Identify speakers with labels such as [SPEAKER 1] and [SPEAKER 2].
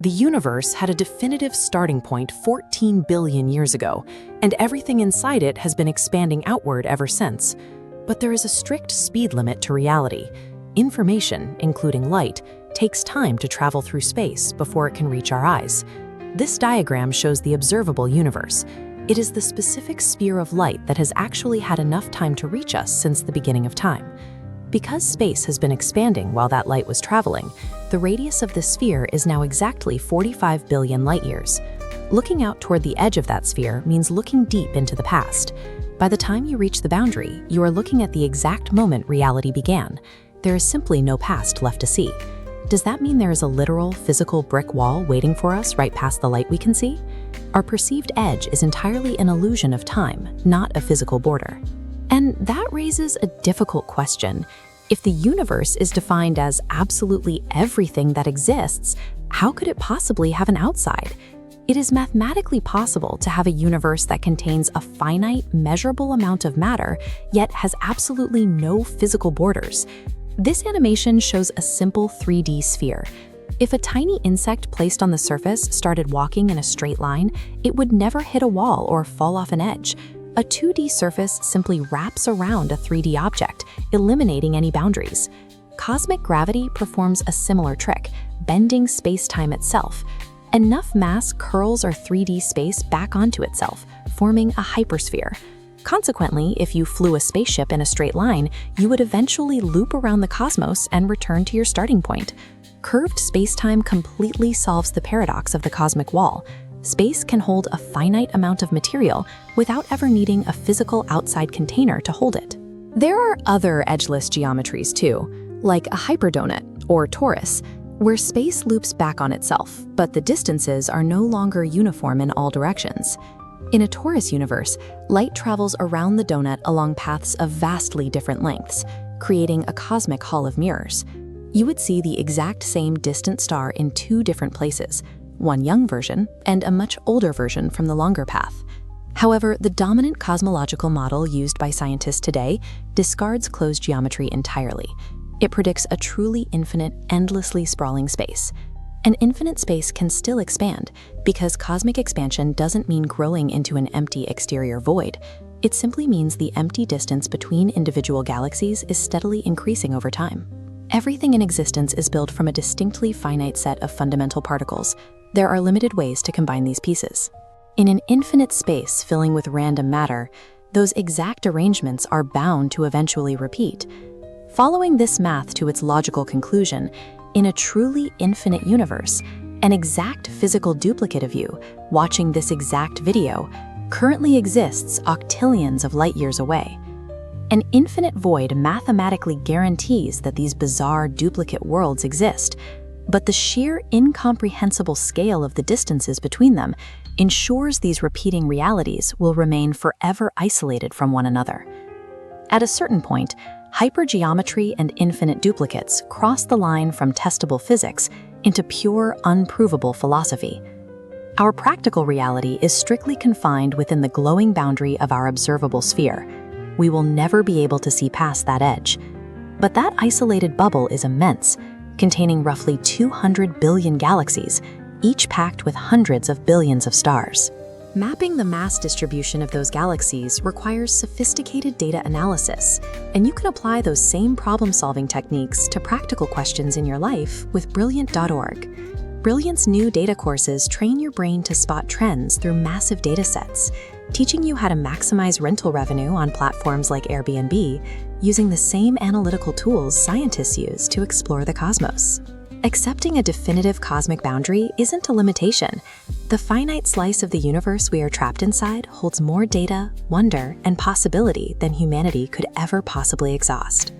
[SPEAKER 1] The universe had a definitive starting point 14 billion years ago, and everything inside it has been expanding outward ever since. But there is a strict speed limit to reality. Information, including light, takes time to travel through space before it can reach our eyes. This diagram shows the observable universe. It is the specific sphere of light that has actually had enough time to reach us since the beginning of time. Because space has been expanding while that light was traveling, the radius of the sphere is now exactly 45 billion light-years. Looking out toward the edge of that sphere means looking deep into the past. By the time you reach the boundary, you are looking at the exact moment reality began. There is simply no past left to see. Does that mean there is a literal, physical brick wall waiting for us right past the light we can see? Our perceived edge is entirely an illusion of time, not a physical border. And that raises a difficult question. If the universe is defined as absolutely everything that exists, how could it possibly have an outside? It is mathematically possible to have a universe that contains a finite, measurable amount of matter, yet has absolutely no physical borders. This animation shows a simple 3D sphere. If a tiny insect placed on the surface started walking in a straight line, it would never hit a wall or fall off an edge. A 2D surface simply wraps around a 3D object, eliminating any boundaries. Cosmic gravity performs a similar trick, bending space-time itself. Enough mass curls our 3D space back onto itself, forming a hypersphere. Consequently, if you flew a spaceship in a straight line, you would eventually loop around the cosmos and return to your starting point. Curved space-time completely solves the paradox of the cosmic wall. Space can hold a finite amount of material without ever needing a physical outside container to hold it. There are other edgeless geometries too, like a hyperdonut or torus, where space loops back on itself, but the distances are no longer uniform in all directions. In a torus universe, light travels around the donut along paths of vastly different lengths, creating a cosmic hall of mirrors. You would see the exact same distant star in two different places, one young version and a much older version from the longer path. However, the dominant cosmological model used by scientists today discards closed geometry entirely. It predicts a truly infinite, endlessly sprawling space. An infinite space can still expand because cosmic expansion doesn't mean growing into an empty exterior void. It simply means the empty distance between individual galaxies is steadily increasing over time. Everything in existence is built from a distinctly finite set of fundamental particles. There are limited ways to combine these pieces. In an infinite space filling with random matter, those exact arrangements are bound to eventually repeat. Following this math to its logical conclusion, in a truly infinite universe, an exact physical duplicate of you, watching this exact video, currently exists octillions of light-years away. An infinite void mathematically guarantees that these bizarre duplicate worlds exist, but the sheer incomprehensible scale of the distances between them ensures these repeating realities will remain forever isolated from one another. At a certain point, hypergeometry and infinite duplicates cross the line from testable physics into pure, unprovable philosophy. Our practical reality is strictly confined within the glowing boundary of our observable sphere. We will never be able to see past that edge. But that isolated bubble is immense, containing roughly 200 billion galaxies, each packed with hundreds of billions of stars. Mapping the mass distribution of those galaxies requires sophisticated data analysis, and you can apply those same problem-solving techniques to practical questions in your life with Brilliant.org. Brilliant's new data courses train your brain to spot trends through massive data sets, teaching you how to maximize rental revenue on platforms like Airbnb using the same analytical tools scientists use to explore the cosmos. Accepting a definitive cosmic boundary isn't a limitation. The finite slice of the universe we are trapped inside holds more data, wonder, and possibility than humanity could ever possibly exhaust.